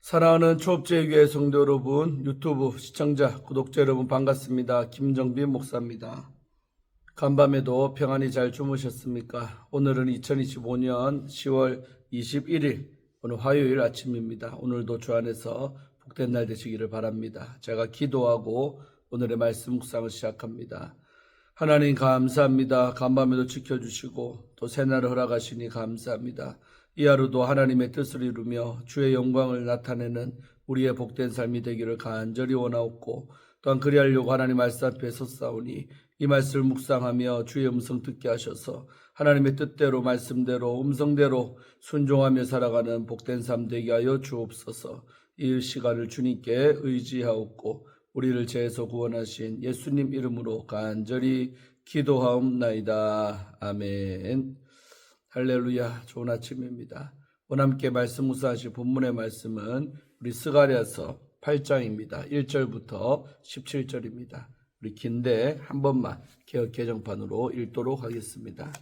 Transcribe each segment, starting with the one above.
사랑하는 초업제교회 성도 여러분, 유튜브 시청자, 구독자 여러분 반갑습니다. 김정빈 목사입니다. 간밤에도 평안히 잘 주무셨습니까? 오늘은 2025년 10월 21일 오늘 화요일 아침입니다. 오늘도 주 안에서 복된 날 되시기를 바랍니다. 제가 기도하고 오늘의 말씀 묵상을 시작합니다. 하나님 감사합니다. 간밤에도 지켜주시고 또 새날을 허락하시니 감사합니다. 이 하루도 하나님의 뜻을 이루며 주의 영광을 나타내는 우리의 복된 삶이 되기를 간절히 원하옵고 또한 그리하려고 하나님 말씀 앞에 섰사오니 이 말씀을 묵상하며 주의 음성 듣게 하셔서 하나님의 뜻대로 말씀대로 음성대로 순종하며 살아가는 복된 삶 되게 하여 주옵소서. 이 시간을 주님께 의지하옵고 우리를 죄에서 구원하신 예수님 이름으로 간절히 기도하옵나이다. 아멘. 할렐루야. 좋은 아침입니다. 오늘 함께 말씀 묵상하실 본문의 말씀은 우리 스가랴서 8장입니다. 1절부터 17절입니다. 우리 긴데 한 번만 개역 개정판으로 읽도록 하겠습니다.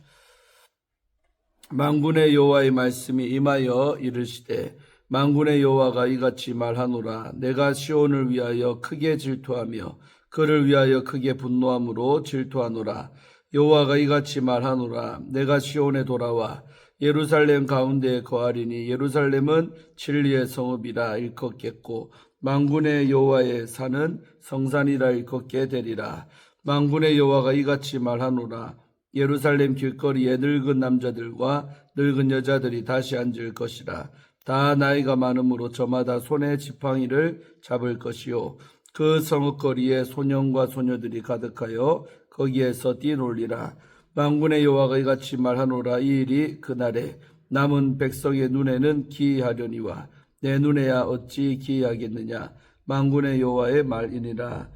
만군의 여호와의 말씀이 임하여 이르시되 만군의 여호와가 이같이 말하노라. 내가 시온을 위하여 크게 질투하며 그를 위하여 크게 분노함으로 질투하노라. 여호와가 이같이 말하노라. 내가 시온에 돌아와 예루살렘 가운데에 거하리니 예루살렘은 진리의 성읍이라 일컫겠고 만군의 여호와의 산은 성산이라 일컫게 되리라. 만군의 여호와가 이같이 말하노라. 예루살렘 길거리에 늙은 남자들과 늙은 여자들이 다시 앉을 것이라. 다 나이가 많으므로 저마다 손에 지팡이를 잡을 것이요 그 성읍거리에 소년과 소녀들이 가득하여 거기에서 뛰놀리라. 만군의 여호와가 이같이 말하노라. 이 일이 그날에 남은 백성의 눈에는 기이하려니와 내 눈에야 어찌 기이하겠느냐. 만군의 여호와의 말이니라.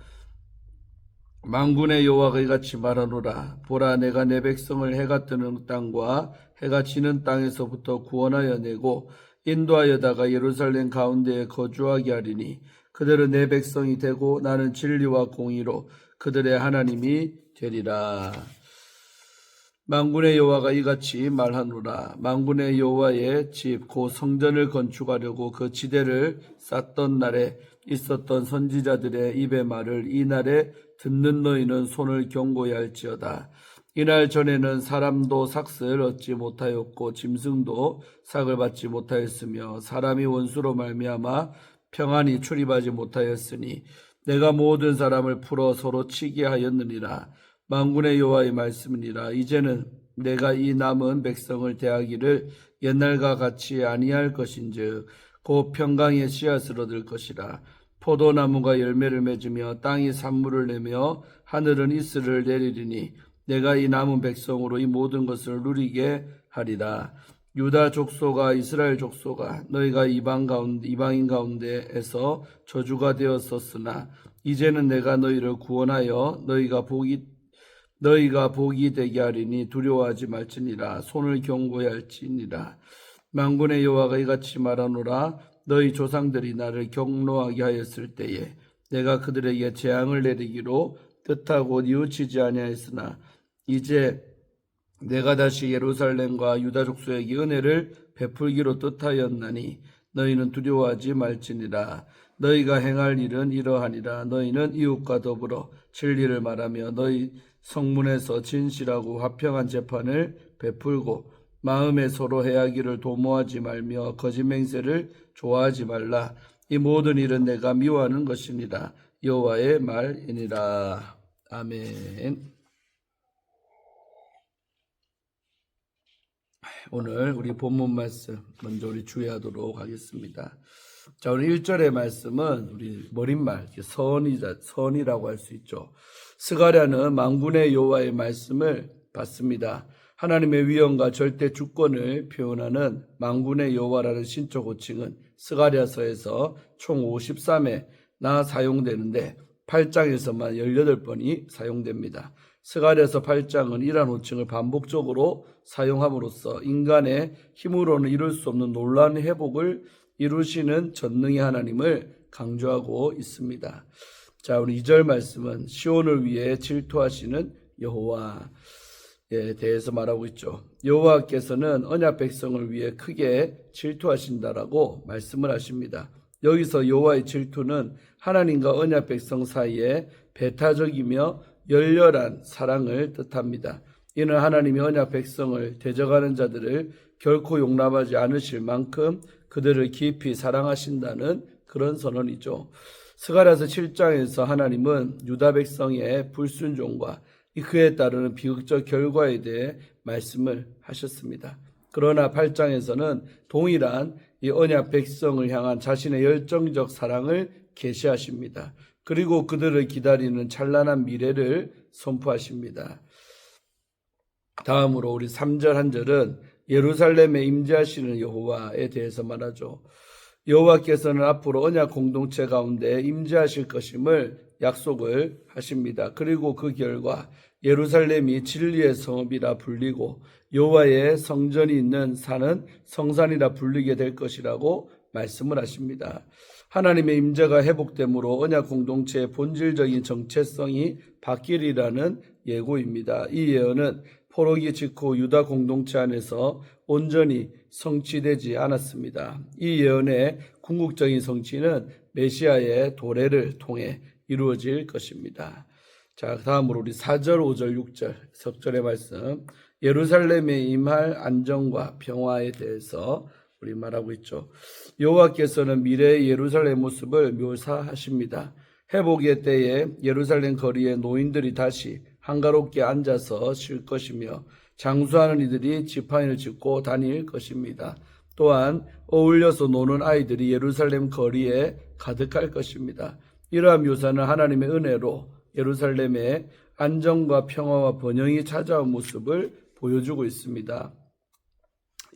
만군의 여호와가 이같이 말하노라. 보라, 내가 내 백성을 해가 뜨는 땅과 해가 지는 땅에서부터 구원하여 내고 인도하여다가 예루살렘 가운데에 거주하게 하리니 그들은 내 백성이 되고 나는 진리와 공의로 그들의 하나님이 되리라. 만군의 여호와가 이같이 말하노라. 만군의 여호와의 집 곧 성전을 건축하려고 그 지대를 쌓던 날에 있었던 선지자들의 입의 말을 이 날에 듣는 너희는 손을 경고히 할지어다. 이날 전에는 사람도 삭을 얻지 못하였고 짐승도 삭을 받지 못하였으며 사람이 원수로 말미암아 평안히 출입하지 못하였으니 내가 모든 사람을 풀어 서로 치게 하였느니라. 만군의 여호와의 말씀이니라. 이제는 내가 이 남은 백성을 대하기를 옛날과 같이 아니할 것인즉 곧 평강의 씨앗을 얻을 것이라. 포도나무가 열매를 맺으며 땅이 산물을 내며 하늘은 이슬을 내리리니 내가 이 남은 백성으로 이 모든 것을 누리게 하리라. 유다 족속아 이스라엘 족속아 너희가 이방인 가운데에서 저주가 되었었으나 이제는 내가 너희를 구원하여 너희가 복이 되게 하리니 두려워하지 말지니라. 손을 경고히 할지니라. 만군의 여호와가 이같이 말하노라. 너희 조상들이 나를 경노하게 하였을 때에 내가 그들에게 재앙을 내리기로 뜻하고 뉘우치지 아니하였으나 이제 내가 다시 예루살렘과 유다 족속에게 은혜를 베풀기로 뜻하였나니 너희는 두려워하지 말지니라. 너희가 행할 일은 이러하니라. 너희는 이웃과 더불어 진리를 말하며 너희 성문에서 진실하고 화평한 재판을 베풀고 마음에 서로 해하기를 도모하지 말며 거짓 맹세를 좋아하지 말라. 이 모든 일은 내가 미워하는 것이니라. 여호와의 말이니라. 아멘. 오늘 우리 본문 말씀 먼저 우리 주의하도록 하겠습니다. 자, 오늘 1절의 말씀은 우리 머릿말 선이라고 할 수 있죠. 스가랴는 만군의 여호와의 말씀을 받습니다. 하나님의 위엄과 절대 주권을 표현하는 만군의 여호와라는 신적 호칭은 스가랴서에서 총 53회나 사용되는데 8장에서만 18번이 사용됩니다. 스가랴서 8장은 이러한 호칭을 반복적으로 사용함으로써 인간의 힘으로는 이룰 수 없는 놀라운 회복을 이루시는 전능의 하나님을 강조하고 있습니다. 자, 우리 2절 말씀은 시온을 위해 질투하시는 여호와에 대해서 말하고 있죠. 여호와께서는 언약 백성을 위해 크게 질투하신다라고 말씀을 하십니다. 여기서 여호와의 질투는 하나님과 언약 백성 사이에 배타적이며 열렬한 사랑을 뜻합니다. 이는 하나님이 언약 백성을 대적하는 자들을 결코 용납하지 않으실 만큼 그들을 깊이 사랑하신다는 그런 선언이죠. 스가랴서 7장에서 하나님은 유다 백성의 불순종과 그에 따르는 비극적 결과에 대해 말씀을 하셨습니다. 그러나 8장에서는 동일한 이 언약 백성을 향한 자신의 열정적 사랑을 계시하십니다. 그리고 그들을 기다리는 찬란한 미래를 선포하십니다. 다음으로 우리 3절 한 절은 예루살렘에 임재하시는 여호와에 대해서 말하죠. 여호와께서는 앞으로 언약 공동체 가운데 임재하실 것임을 약속을 하십니다. 그리고 그 결과 예루살렘이 진리의 성읍이라 불리고 여호와의 성전이 있는 산은 성산이라 불리게 될 것이라고 말씀을 하십니다. 하나님의 임재가 회복됨으로 언약 공동체의 본질적인 정체성이 바뀌리라는 예고입니다. 이 예언은 포로기 직후 유다 공동체 안에서 온전히 성취되지 않았습니다. 이 예언의 궁극적인 성취는 메시아의 도래를 통해 이루어질 것입니다. 자, 다음으로 우리 4절, 5절, 6절 석절의 말씀, 예루살렘에 임할 안정과 평화에 대해서 우리 말하고 있죠. 여호와께서는 미래의 예루살렘 모습을 묘사하십니다. 회복의 때에 예루살렘 거리에 노인들이 다시 한가롭게 앉아서 쉴 것이며 장수하는 이들이 지파인을 짓고 다닐 것입니다. 또한 어울려서 노는 아이들이 예루살렘 거리에 가득할 것입니다. 이러한 묘사는 하나님의 은혜로 예루살렘의 안정과 평화와 번영이 찾아온 모습을 보여주고 있습니다.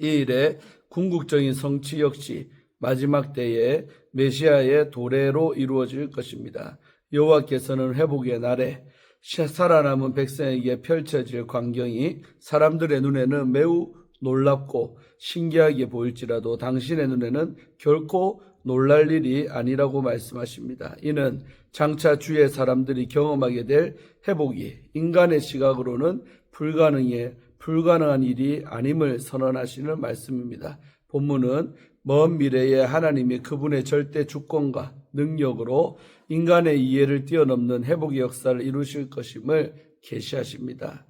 이 일의 궁극적인 성취 역시 마지막 때에 메시아의 도래로 이루어질 것입니다. 여호와께서는 회복의 날에 살아남은 백성에게 펼쳐질 광경이 사람들의 눈에는 매우 놀랍고 신기하게 보일지라도 당신의 눈에는 결코 놀랄 일이 아니라고 말씀하십니다. 이는 장차 주의 사람들이 경험하게 될 회복이 인간의 시각으로는 불가능한 일이 아님을 선언하시는 말씀입니다. 본문은 먼 미래에 하나님이 그분의 절대 주권과 능력으로 인간의 이해를 뛰어넘는 회복의 역사를 이루실 것임을 계시하십니다.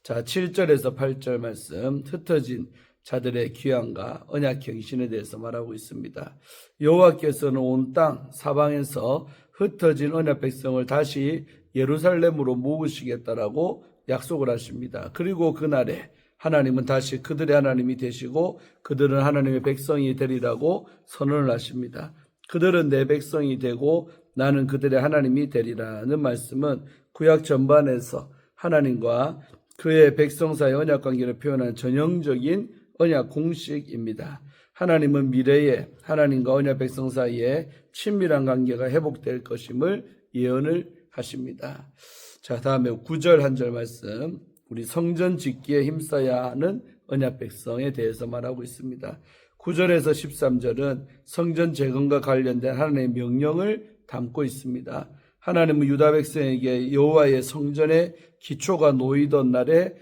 자, 7절에서 8절 말씀, 흩어진 자들의 귀환과 언약 갱신에 대해서 말하고 있습니다. 여호와께서는 온 땅 사방에서 흩어진 언약 백성을 다시 예루살렘으로 모으시겠다라고 약속을 하십니다. 그리고 그날에 하나님은 다시 그들의 하나님이 되시고 그들은 하나님의 백성이 되리라고 선언을 하십니다. 그들은 내 백성이 되고 나는 그들의 하나님이 되리라는 말씀은 구약 전반에서 하나님과 그의 백성 사이의 언약 관계를 표현한 전형적인 언약 공식입니다. 하나님은 미래에 하나님과 언약 백성 사이에 친밀한 관계가 회복될 것임을 예언을 하십니다. 자, 다음에 9절 한 절 말씀, 우리 성전 짓기에 힘써야 하는 언약 백성에 대해서 말하고 있습니다. 9절에서 13절은 성전 재건과 관련된 하나님의 명령을 담고 있습니다. 하나님은 유다 백성에게 여호와의 성전의 기초가 놓이던 날에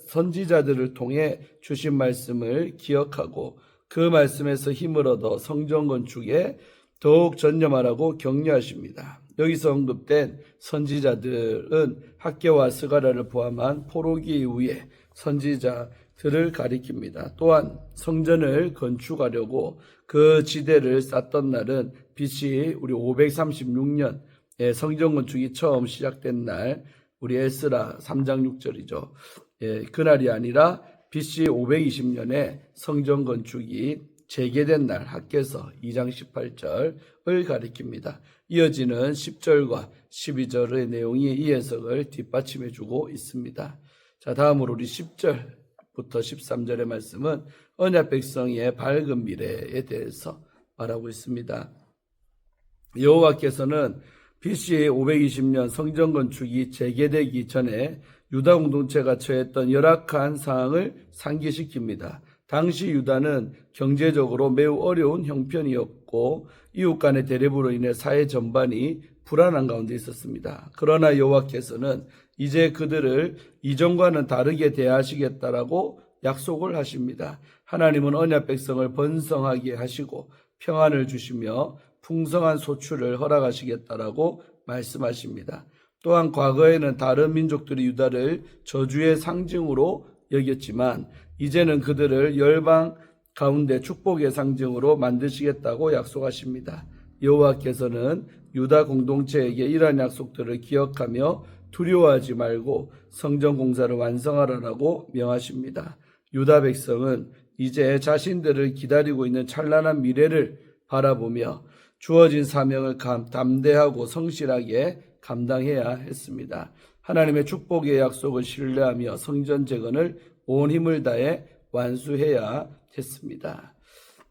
선지자들을 통해 주신 말씀을 기억하고 그 말씀에서 힘을 얻어 성전 건축에 더욱 전념하라고 격려하십니다. 여기서 언급된 선지자들은 학개와 스가랴를 포함한 포로기 이후에 선지자들을 가리킵니다. 또한 성전을 건축하려고 그 지대를 쌓던 날은 BC 우리 536년 성전 건축이 처음 시작된 날, 우리 에스라 3장 6절이죠. 그날이 아니라 BC 520년에 성전 건축이 재개된 날, 학개서 2장 18절을 가리킵니다. 이어지는 10절과 12절의 내용이 이 해석을 뒷받침해 주고 있습니다. 자, 다음으로 우리 10절부터 13절의 말씀은 언약 백성의 밝은 미래에 대해서 말하고 있습니다. 여호와께서는 BC 520년 성전 건축이 재개되기 전에 유다 공동체가 처했던 열악한 상황을 상기시킵니다. 당시 유다는 경제적으로 매우 어려운 형편이었고 이웃 간의 대립으로 인해 사회 전반이 불안한 가운데 있었습니다. 그러나 여호와께서는 이제 그들을 이전과는 다르게 대하시겠다라고 약속을 하십니다. 하나님은 언약 백성을 번성하게 하시고 평안을 주시며 풍성한 소출을 허락하시겠다라고 말씀하십니다. 또한 과거에는 다른 민족들이 유다를 저주의 상징으로 여겼지만 이제는 그들을 열방 가운데 축복의 상징으로 만드시겠다고 약속하십니다. 여호와께서는 유다 공동체에게 이러한 약속들을 기억하며 두려워하지 말고 성전 공사를 완성하라고 명하십니다. 유다 백성은 이제 자신들을 기다리고 있는 찬란한 미래를 바라보며 주어진 사명을 담대하고 성실하게 감당해야 했습니다. 하나님의 축복의 약속을 신뢰하며 성전 재건을 온 힘을 다해 완수해야 했습니다.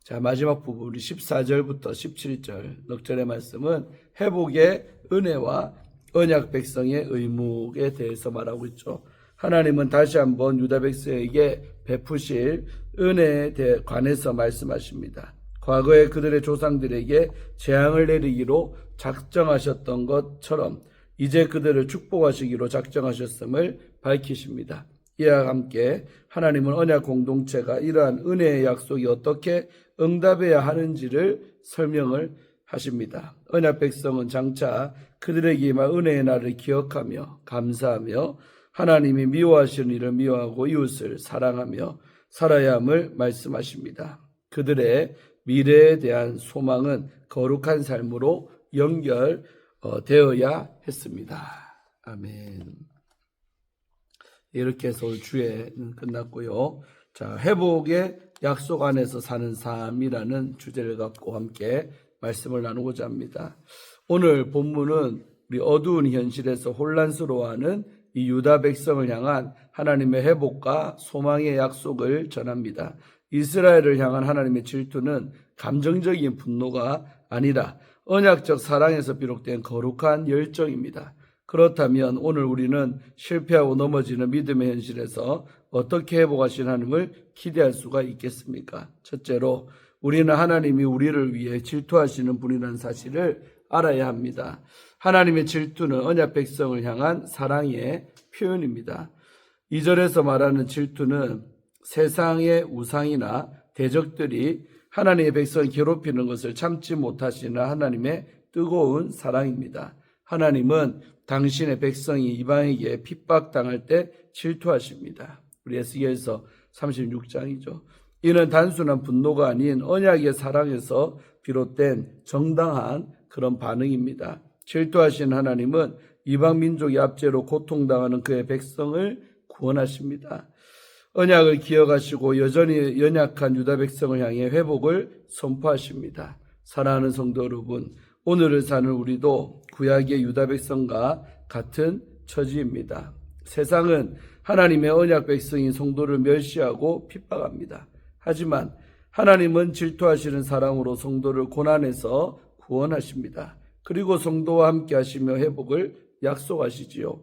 자, 마지막 부분 우리 14절부터 17절 넉 절의 말씀은 회복의 은혜와 언약 백성의 의무에 대해서 말하고 있죠. 하나님은 다시 한번 유다 백성에게 베푸실 은혜에 관해서 말씀하십니다. 과거에 그들의 조상들에게 재앙을 내리기로 작정하셨던 것처럼 이제 그들을 축복하시기로 작정하셨음을 밝히십니다. 이와 함께 하나님은 언약 공동체가 이러한 은혜의 약속이 어떻게 응답해야 하는지를 설명을 하십니다. 언약 백성은 장차 그들에게 임한 은혜의 날을 기억하며 감사하며 하나님이 미워하시는 일을 미워하고 이웃을 사랑하며 살아야 함을 말씀하십니다. 그들의 미래에 대한 소망은 거룩한 삶으로 연결되어야 했습니다. 아멘. 이렇게 해서 주에는 끝났고요. 자, 회복의 약속 안에서 사는 삶이라는 주제를 갖고 함께 말씀을 나누고자 합니다. 오늘 본문은 우리 어두운 현실에서 혼란스러워하는 이 유다 백성을 향한 하나님의 회복과 소망의 약속을 전합니다. 이스라엘을 향한 하나님의 질투는 감정적인 분노가 아니라 언약적 사랑에서 비롯된 거룩한 열정입니다. 그렇다면 오늘 우리는 실패하고 넘어지는 믿음의 현실에서 어떻게 회복하신 하나님을 기대할 수가 있겠습니까? 첫째로 우리는 하나님이 우리를 위해 질투하시는 분이라는 사실을 알아야 합니다. 하나님의 질투는 언약 백성을 향한 사랑의 표현입니다. 2절에서 말하는 질투는 세상의 우상이나 대적들이 하나님의 백성을 괴롭히는 것을 참지 못하시는 하나님의 뜨거운 사랑입니다. 하나님은 당신의 백성이 이방에게 핍박당할 때 질투하십니다. 우리 에스겔서 36장이죠. 이는 단순한 분노가 아닌 언약의 사랑에서 비롯된 정당한 그런 반응입니다. 질투하신 하나님은 이방 민족의 압제로 고통당하는 그의 백성을 구원하십니다. 언약을 기억하시고 여전히 연약한 유다 백성을 향해 회복을 선포하십니다. 사랑하는 성도 여러분, 오늘을 사는 우리도 구약의 유다 백성과 같은 처지입니다. 세상은 하나님의 언약 백성인 성도를 멸시하고 핍박합니다. 하지만 하나님은 질투하시는 사랑으로 성도를 고난에서 구원하십니다. 그리고 성도와 함께 하시며 회복을 약속하시지요.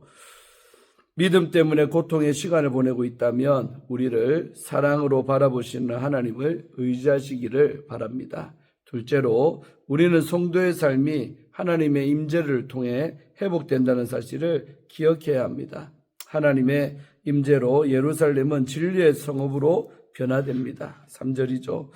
믿음 때문에 고통의 시간을 보내고 있다면 우리를 사랑으로 바라보시는 하나님을 의지하시기를 바랍니다. 둘째로 우리는 성도의 삶이 하나님의 임재를 통해 회복된다는 사실을 기억해야 합니다. 하나님의 임재로 예루살렘은 진리의 성읍으로 변화됩니다. 3절이죠.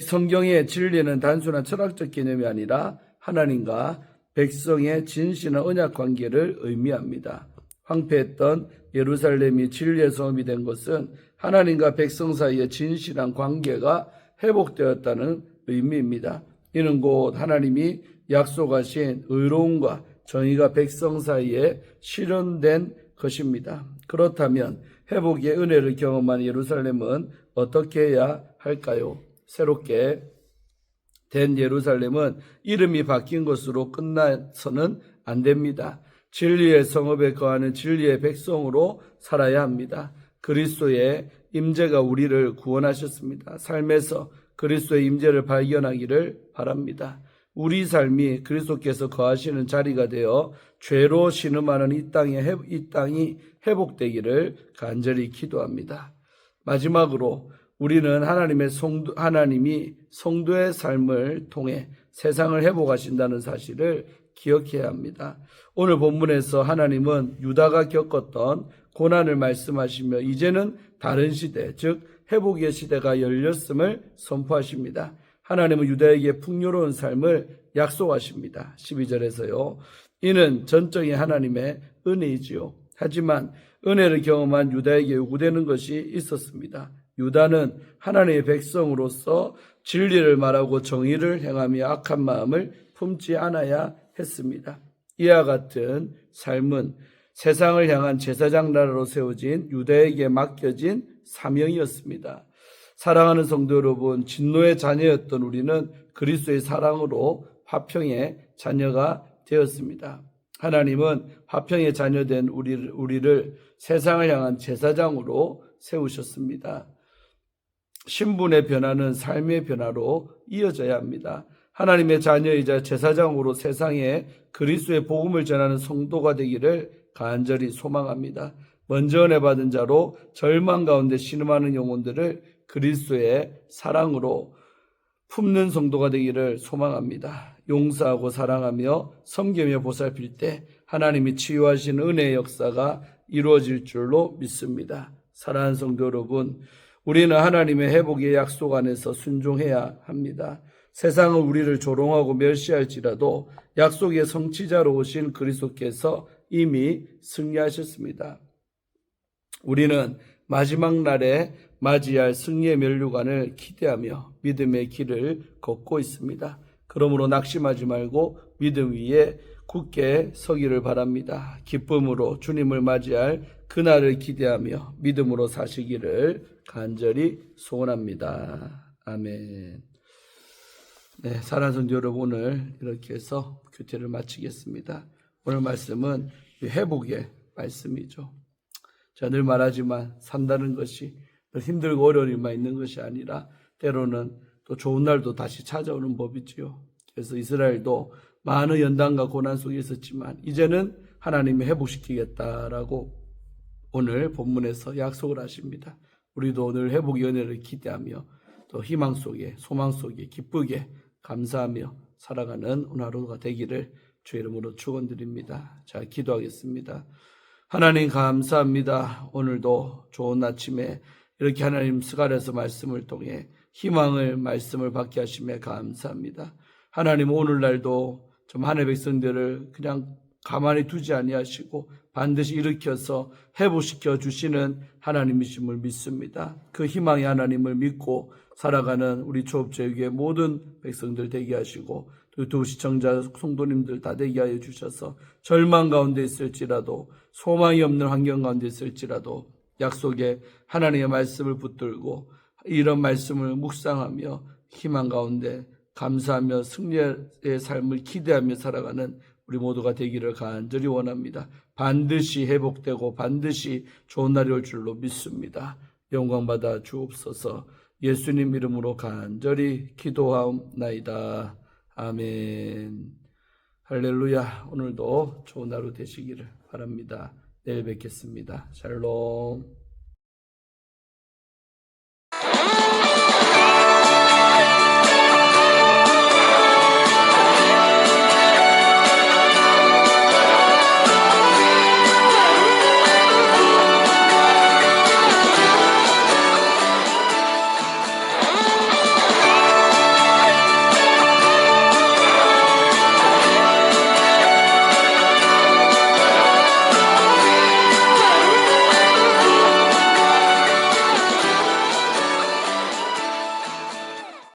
성경의 진리는 단순한 철학적 개념이 아니라 하나님과 백성의 진실한 언약 관계를 의미합니다. 황폐했던 예루살렘이 진리의 성읍이 된 것은 하나님과 백성 사이의 진실한 관계가 회복되었다는 의미입니다. 이는 곧 하나님이 약속하신 의로움과 정의가 백성 사이에 실현된 것입니다. 그렇다면 회복의 은혜를 경험한 예루살렘은 어떻게 해야 할까요? 새롭게 된 예루살렘은 이름이 바뀐 것으로 끝나서는 안 됩니다. 진리의 성읍에 거하는 진리의 백성으로 살아야 합니다. 그리스도의 임재가 우리를 구원하셨습니다. 삶에서 그리스도의 임재를 발견하기를 바랍니다. 우리 삶이 그리스도께서 거하시는 자리가 되어 죄로 신음하는 이 땅이 회복되기를 간절히 기도합니다. 마지막으로 우리는 하나님이 성도의 삶을 통해 세상을 회복하신다는 사실을 기억해야 합니다. 오늘 본문에서 하나님은 유다가 겪었던 고난을 말씀하시며 이제는 다른 시대, 즉 회복의 시대가 열렸음을 선포하십니다. 하나님은 유다에게 풍요로운 삶을 약속하십니다. 12절에서요. 이는 전적인 하나님의 은혜이지요. 하지만 은혜를 경험한 유다에게 요구되는 것이 있었습니다. 유다는 하나님의 백성으로서 진리를 말하고 정의를 행하며 악한 마음을 품지 않아야 했습니다. 이와 같은 삶은 세상을 향한 제사장 나라로 세워진 유다에게 맡겨진 사명이었습니다. 사랑하는 성도 여러분, 진노의 자녀였던 우리는 그리스도의 사랑으로 화평의 자녀가 되었습니다. 하나님은 화평의 자녀된 우리를 세상을 향한 제사장으로 세우셨습니다. 신분의 변화는 삶의 변화로 이어져야 합니다. 하나님의 자녀이자 제사장으로 세상에 그리스도의 복음을 전하는 성도가 되기를 간절히 소망합니다. 먼저 은혜 받은 자로 절망 가운데 신음하는 영혼들을 그리스도의 사랑으로 품는 성도가 되기를 소망합니다. 용서하고 사랑하며 섬기며 보살필 때 하나님이 치유하신 은혜의 역사가 이루어질 줄로 믿습니다. 사랑하는 성도 여러분, 우리는 하나님의 회복의 약속 안에서 순종해야 합니다. 세상은 우리를 조롱하고 멸시할지라도 약속의 성취자로 오신 그리스도께서 이미 승리하셨습니다. 우리는 마지막 날에 맞이할 승리의 면류관을 기대하며 믿음의 길을 걷고 있습니다. 그러므로 낙심하지 말고 믿음 위에 굳게 서기를 바랍니다. 기쁨으로 주님을 맞이할 그날을 기대하며 믿음으로 사시기를 간절히 소원합니다. 아멘. 네, 사랑하는 성도 여러분, 오늘 이렇게 해서 교태를 마치겠습니다. 오늘 말씀은 회복의 말씀이죠. 제가 늘 말하지만 산다는 것이 힘들고 어려운 일만 있는 것이 아니라 때로는 또 좋은 날도 다시 찾아오는 법이지요. 그래서 이스라엘도 많은 연단과 고난 속에 있었지만 이제는 하나님이 회복시키겠다라고 오늘 본문에서 약속을 하십니다. 우리도 오늘 회복의 은혜를 기대하며 또 희망 속에 소망 속에 기쁘게 감사하며 살아가는 오늘 하루가 되기를 주의 이름으로 축원드립니다. 자, 기도하겠습니다. 하나님 감사합니다. 오늘도 좋은 아침에 이렇게 하나님 스가랴서 말씀을 통해 희망을 말씀을 받게 하심에 감사합니다. 하나님 오늘날도 좀 하나님의 백성들을 그냥 가만히 두지 아니하시고 반드시 일으켜서 회복시켜 주시는 하나님이심을 믿습니다. 그 희망의 하나님을 믿고 살아가는 우리 초업제교회 모든 백성들 되게 하시고 또 시청자 성도님들 다 되게 하여 주셔서 절망 가운데 있을지라도 소망이 없는 환경 가운데 있을지라도 약속의 하나님의 말씀을 붙들고 이런 말씀을 묵상하며 희망 가운데 감사하며 승리의 삶을 기대하며 살아가는 우리 모두가 되기를 간절히 원합니다. 반드시 회복되고 반드시 좋은 날이 올 줄로 믿습니다. 영광받아 주옵소서. 예수님 이름으로 간절히 기도하옵나이다. 아멘. 할렐루야. 오늘도 좋은 하루 되시기를 바랍니다. 내일 뵙겠습니다. 샬롬.